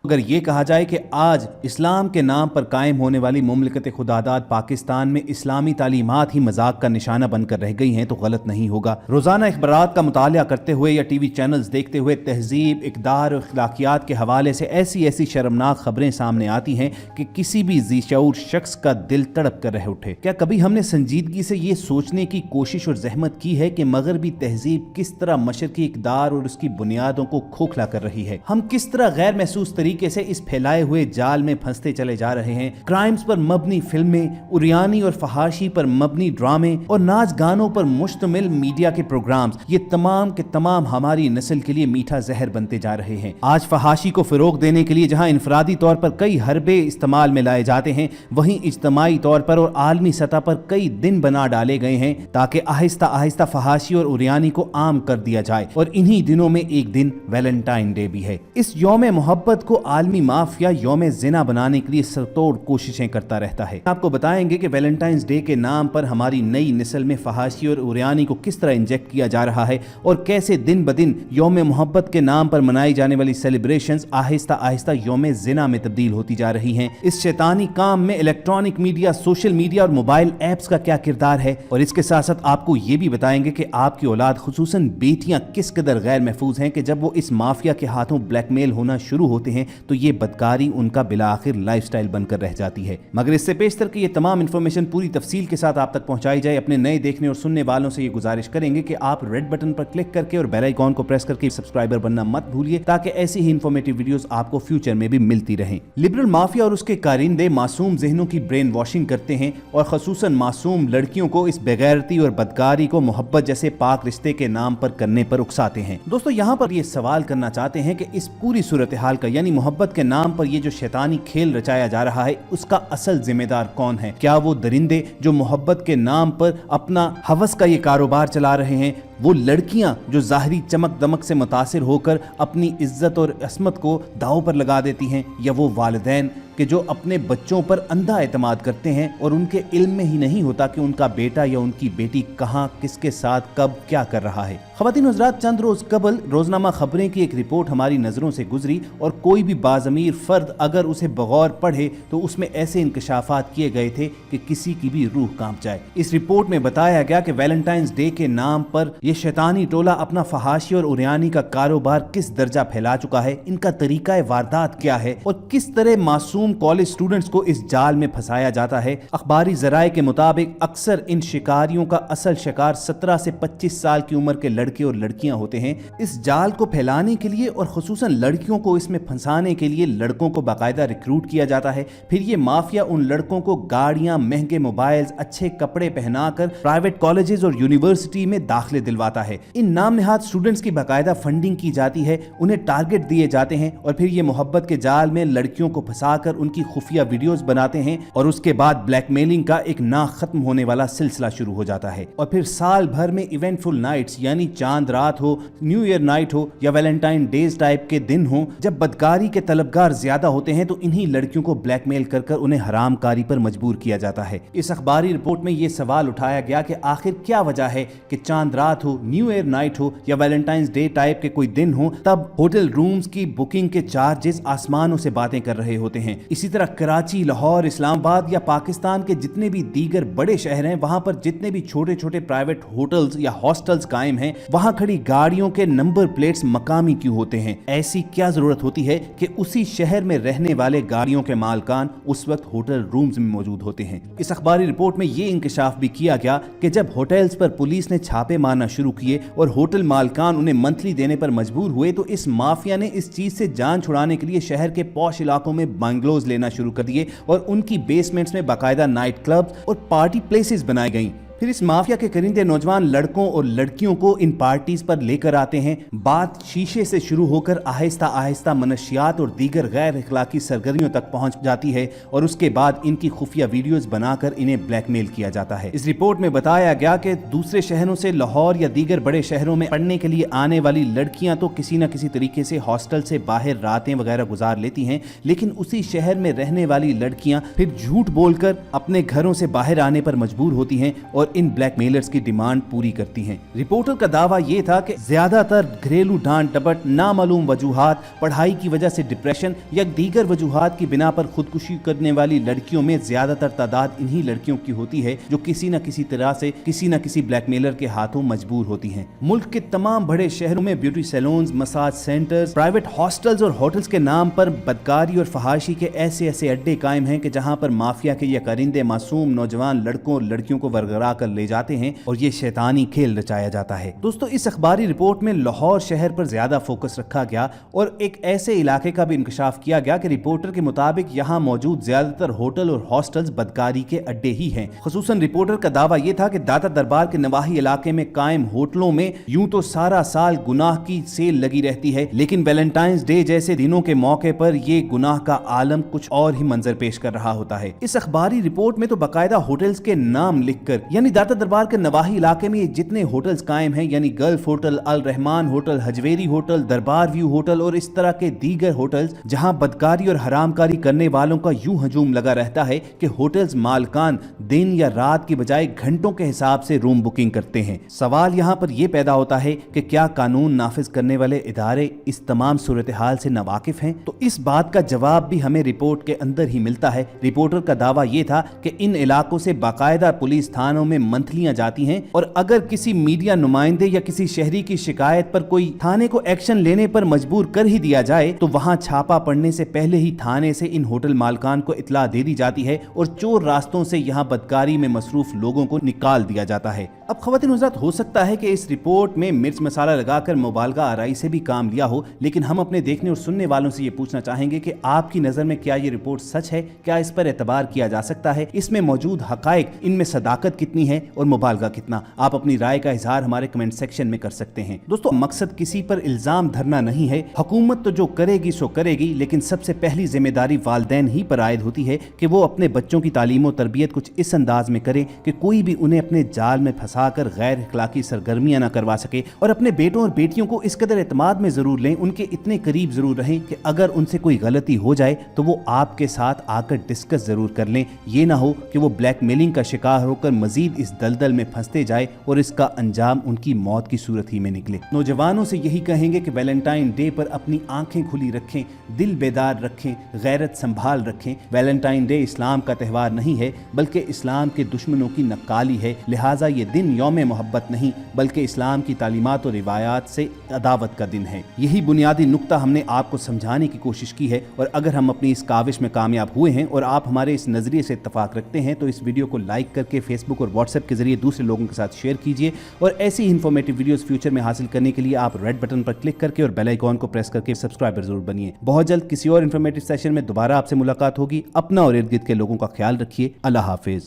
अगर ये कहा जाए कि आज इस्लाम के नाम पर कायम होने वाली मुमलिकत खुदादाद पाकिस्तान में इस्लामी तालीमात ही मजाक का निशाना बनकर रह गई हैं तो गलत नहीं होगा। रोजाना अखबारात का मुतालिया करते हुए या टीवी चैनल्स देखते हुए तहजीब, इक़दार और अखलाकियात के हवाले से ऐसी ऐसी शर्मनाक खबरें सामने आती हैं कि किसी भी ज़ीशऊर शख्स का दिल तड़प कर रह उठे। क्या कभी हमने संजीदगी से ये सोचने की कोशिश और जहमत की है कि मगरबी तहजीब किस तरह मशरकी इक़दार और उसकी बुनियादों को खोखला कर रही है? हम किस तरह गैर महसूस तरीके से इस फैलाए हुए जाल में फंसते चले जा रहे हैं। क्राइम्स पर मबनी फिल्में, उरियानी और फहाशी पर मबनी ड्रामे और नाच गानों पर मुश्तमिल मीडिया के प्रोग्राम्स, ये तमाम के तमाम हमारी नस्ल के लिए मीठा जहर बनते जा रहे हैं। आज फहाशी को फिरोग देने के लिए जहां इनफरादी तौर पर कई हरबे इस्तेमाल में लाए जाते हैं, वहीं इज्तमाई तौर पर और आलमी सतह पर कई दिन बना डाले गए हैं ताकि आहिस्ता आहिस्ता फहाशी और उरियानी को आम कर दिया जाए। और इन्हीं दिनों में एक दिन वैलेंटाइन डे भी है। इस यौम मोहब्बत को आलमी माफिया यौम जिना बनाने के लिए सरतोड़ कोशिशें करता रहता है। आपको बताएंगे कि वैलेंटाइंस डे के नाम पर हमारी नई नस्ल में फहाशी और उरियानी को किस तरह इंजेक्ट किया जा रहा है और कैसे दिन ब दिन यौम मोहब्बत के नाम पर मनाई जाने वाली सेलिब्रेशंस आहिस्ता आहिस्ता यौम जिना में तब्दील होती जा रही हैं। इस शैतानी काम में इलेक्ट्रॉनिक मीडिया, सोशल मीडिया और मोबाइल ऐप्स का क्या किरदार है। और इसके साथ साथ आपको ये भी बताएंगे कि आपकी औलाद खुसूसन बेटियां किस कदर गैर महफूज हैं कि जब वो इस माफिया के हाथों ब्लैकमेल होना शुरू होते हैं तो ये बदकारी उनका बिला आखिर लाइफस्टाइल बनकर रह जाती है। मगर इससे पेशतर कि ये तमाम इंफॉर्मेशन पूरी तफसील के साथ आप तक पहुंचाई जाए, अपने नए देखने और सुनने वालों से ये गुजारिश करेंगे कि आप रेड बटन पर क्लिक करके और बेल आइकॉन को प्रेस करके सब्सक्राइबर बनना मत भूलिए ताकि ऐसी ही इंफॉर्मेटिव वीडियोस आपको फ्यूचर में भी मिलती रहें। लिबरल माफिया और उसके कारिंदे मासूम जहनों की ब्रेन वॉशिंग करते हैं और खसूसन मासूम लड़कियों को इस बेगैरती और बदकारी को मोहब्बत जैसे पाक रिश्ते के नाम पर करने पर उकसाते हैं। दोस्तों, यहाँ पर ये सवाल करना चाहते हैं कि इस पूरी सूरत हाल का यानी मोहब्बत के नाम पर ये जो शैतानी खेल रचाया जा रहा है उसका असल जिम्मेदार कौन है? क्या वो दरिंदे जो मोहब्बत के नाम पर अपना हवस का ये कारोबार चला रहे हैं, वो लड़कियां जो ज़ाहरी चमक दमक से मुतासिर होकर अपनी इज्जत और असमत को दांव पर लगा देती हैं, या वो वालिदैन कि जो अपने बच्चों पर अंधा एतमाद करते हैं और उनके इल्म में ही नहीं होता कि उनका बेटा या उनकी बेटी कहाँ, किसके साथ, कब, क्या कर रहा है। ख़वातीन और हज़रात, चंद रोज़ कबल रोज़नामा ख़बरें की एक रिपोर्ट हमारी नज़रों से गुजरी और कोई भी बाज़मीर फ़र्द अगर उसे बगौर पढ़े तो उसमें ऐसे इंकशाफात किए गए थे कि किसी की भी रूह कांप जाए। इस रिपोर्ट में बताया गया कि वैलेंटाइंस डे के नाम पर यह शैतानी टोला अपना फहाशी और उरियानी का कारोबार किस दर्जा फैला चुका है, इनका तरीका वारदात क्या है और किस तरह मासूम कॉलेज स्टूडेंट्स को इस जाल में फंसाया जाता है। अखबारी जराए के मुताबिक अक्सर इन शिकारियों का असल शिकार 17 से 25 साल की उम्र के लड़के और लड़कियां होते हैं। इस जाल को फैलाने के लिए और खुसूसन लड़कियों को इसमें फंसाने के लिए लड़कों को बाकायदा रिक्रूट किया जाता है। फिर ये माफिया उन लड़कों को गाड़ियां, महंगे मोबाइल्स, अच्छे कपड़े पहनाकर प्राइवेट कॉलेजेस और यूनिवर्सिटी में दाखिले दिलवाता है। इन नाम निहाद स्टूडेंट्स की बाकायदा फंडिंग की जाती है, उन्हें टारगेट दिए जाते हैं और फिर ये मोहब्बत के जाल में लड़कियों को फंसाकर उनकी खुफिया वीडियोस बनाते हैं और उसके बाद ब्लैकमेलिंग का एक ना खत्म होने वाला सिलसिला शुरू हो जाता है। और फिर साल भर में इवेंटफुल नाइट्स यानी चांद रात हो, न्यू ईयर नाइट हो या वैलेंटाइन डेज टाइप के दिन हो, जब बदकारी के तलबगार ज्यादा होते हैं तो इन्हीं लड़कियों को ब्लैकमेल कर कर उन्हें हरामकारी पर मजबूर किया जाता है। इस अखबारी रिपोर्ट में यह सवाल उठाया गया कि आखिर क्या वजह है कि चांद रात हो, न्यू ईयर नाइट हो या वैलेंटाइंस डे टाइप के कोई दिन हो, तब होटल रूम्स की बुकिंग के चार्जेस आसमानों से बातें कर रहे होते हैं। इसी तरह कराची, लाहौर, इस्लामाबाद या पाकिस्तान के जितने भी दीगर बड़े शहर हैं, वहां पर जितने भी छोटे छोटे प्राइवेट होटल्स या हॉस्टल्स कायम हैं, वहां खड़ी गाड़ियों के नंबर प्लेट्स मकामी क्यों होते हैं? ऐसी क्या जरूरत होती है कि उसी शहर में रहने वाले गाड़ियों के मालकान उस वक्त होटल रूम्स में मौजूद होते हैं? इस अखबारी रिपोर्ट में ये इंकशाफ भी किया गया कि जब होटल्स पर पुलिस ने छापे मारना शुरू किए और होटल मालकान उन्हें मंथली देने पर मजबूर हुए तो इस माफिया ने इस चीज से जान छुड़ाने के लिए शहर के पॉश इलाकों में बंगलोज लेना शुरू कर दिए और उनकी बेसमेंट्स में बाकायदा नाइट क्लब्स और पार्टी प्लेसेस बनाई गईं। फिर इस माफिया के करिंदे नौजवान लड़कों और लड़कियों को इन पार्टीज पर लेकर आते हैं। बात शीशे से शुरू होकर आहिस्ता आहिस्ता मनशियात और दीगर गैर अखलाकी सरगर्मियों तक पहुंच जाती है और उसके बाद इनकी खुफिया वीडियोस बनाकर इन्हें ब्लैकमेल किया जाता है। इस रिपोर्ट में बताया गया कि दूसरे शहरों से लाहौर या दीगर बड़े शहरों में पढ़ने के लिए आने वाली लड़कियां तो किसी न किसी तरीके से हॉस्टल से बाहर रातें वगैरह गुजार लेती हैं, लेकिन उसी शहर में रहने वाली लड़कियां फिर झूठ बोलकर अपने घरों से बाहर आने पर मजबूर होती हैं और और इन ब्लैकमेलर्स की डिमांड पूरी करती हैं। रिपोर्टर का दावा ये था कि ज्यादातर घरेलू डांट डपट, नामालूम वजूहात, पढ़ाई की वजह से डिप्रेशन या दीगर वजूहात की बिना पर खुदकुशी करने वाली लड़कियों में ज्यादातर तादाद इन्हीं लड़कियों की होती है जो किसी न किसी तरह से किसी न किसी ब्लैकमेलर के हाथों मजबूर होती हैं। मुल्क के तमाम बड़े शहरों में beauty saloons, massage centres, private hostels और होटल्स के नाम पर बदकारी और फहाशी के ऐसे ऐसे अड्डे कायम हैं कि जहां पर माफिया के ये कारिंदे मासूम नौजवान लड़कों और लड़कियों को वरगरा कर ले जाते हैं और ये शैतानी खेल रचाया जाता है। दोस्तों, इस अखबारी रिपोर्ट में लाहौर शहर पर ज्यादा फोकस रखा गया और एक ऐसे इलाके का भी इंकशाफ किया गया कि रिपोर्टर के मुताबिक यहाँ मौजूद ज्यादातर होटल और हॉस्टल्स बदकारी के अड्डे ही हैं। खुसूसन रिपोर्टर का दावा यह था कि दाता दरबार के नवाही इलाके में कायम होटलों में यूं तो सारा साल गुनाह की सेल लगी रहती है, लेकिन वैलेंटाइंस डे जैसे दिनों के मौके पर ये गुनाह का आलम कुछ और ही मंजर पेश कर रहा होता है। इस अखबारी रिपोर्ट में तो बाकायदा होटल्स के नाम लिखकर, यानी दाता दरबार के नवाही इलाके में जितने होटल्स कायम हैं, यानी गल्फ होटल, अल रहमान होटल, हजवेरी होटल, दरबार व्यू होटल और इस तरह के दीगर होटल्स जहां बदकारी और हरामकारी करने वालों का यूं हजूम लगा रहता है कि होटल्स मालकान दिन या रात की बजाय घंटों के हिसाब से रूम बुकिंग करते हैं। सवाल यहाँ पर यह पैदा होता है कि क्या कानून नाफिज करने वाले इदारे इस तमाम सूरत हाल से नावाकिफ हैं? तो इस बात का जवाब भी हमें रिपोर्ट के अंदर ही मिलता है। रिपोर्टर का दावा यह था कि इन इलाकों से बाकायदा पुलिस थानों में मंथलियां जाती हैं और अगर किसी मीडिया नुमाइंदे या किसी शहरी की शिकायत पर कोई थाने को एक्शन लेने पर मजबूर कर ही दिया जाए तो वहां छापा पड़ने से पहले ही थाने से इन होटल मालकान को इत्तला दे दी जाती है और चोर रास्तों से यहां बदकारी में मसरूफ लोगों को निकाल दिया जाता है। अब ख़वातीन हज़रात, हो सकता है कि इस रिपोर्ट में मिर्च मसाला लगाकर मुबालगा आराई से भी काम लिया हो, लेकिन हम अपने देखने और सुनने वालों से ये पूछना चाहेंगे कि आपकी नज़र में क्या ये रिपोर्ट सच है? क्या इस पर एतबार किया जा सकता है? इसमें मौजूद हकायक, इनमें सदाकत कितनी है और मुबालगा कितना? आप अपनी राय का इजहार हमारे कमेंट सेक्शन में कर सकते हैं। दोस्तों, मकसद किसी पर इल्ज़ाम धरना नहीं है। हुकूमत तो जो करेगी सो करेगी, लेकिन सबसे पहली जिम्मेदारी वालिदैन ही पर आयद होती है कि वो अपने बच्चों की तालीम और तरबियत कुछ इस अंदाज में करें कि कोई भी उन्हें अपने जाल में फंसाकर गैर इखलाकी सरगर्मियां ना करवा सके, और अपने बेटों और बेटियों को इस कदर एतमाद में जरूर लें, उनके इतने करीब जरूर रहें कि अगर उनसे कोई गलती हो जाए तो वो आपके साथ आकर डिस्कस जरूर कर लें। ये ना हो कि वो ब्लैकमेलिंग का शिकार होकर मजीद इस दलदल में फंसते जाए और इसका अंजाम उनकी मौत की सूरत ही में निकले। नौजवानों से यही कहेंगे कि वैलेंटाइन डे पर अपनी आंखें खुली रखें, दिल बेदार रखें, गैरत संभाल रखें। वैलेंटाइन डे इस्लाम का त्यौहार नहीं है, बल्कि इस्लाम के दुश्मनों की नक्काली है। लिहाजा ये दिन यौम मोहब्बत नहीं, बल्कि इस्लाम की तालीमात और रिवायात से अदावत का दिन है। यही बुनियादी नुक्ता हमने आपको समझाने की कोशिश की है, और अगर हम अपनी इस काविश में कामयाब हुए हैं और आप हमारे इस नज़रिए से इत्तफाक रखते हैं तो इस वीडियो को लाइक करके फेसबुक और व्हाट्सएप के जरिए दूसरे लोगों के साथ शेयर कीजिए। और ऐसी ही इन्फॉर्मेटिव वीडियोस फ्यूचर में हासिल करने के लिए आप रेड बटन पर क्लिक करके और बेल आइकॉन को प्रेस करके सब्सक्राइबर जरूर बनिए। बहुत जल्द किसी और इन्फॉर्मेटिव सेशन में दोबारा आपसे मुलाकात होगी। अपना और इर्द गिर्द के लोगों का ख्याल रखिए। अल्लाह हाफिज।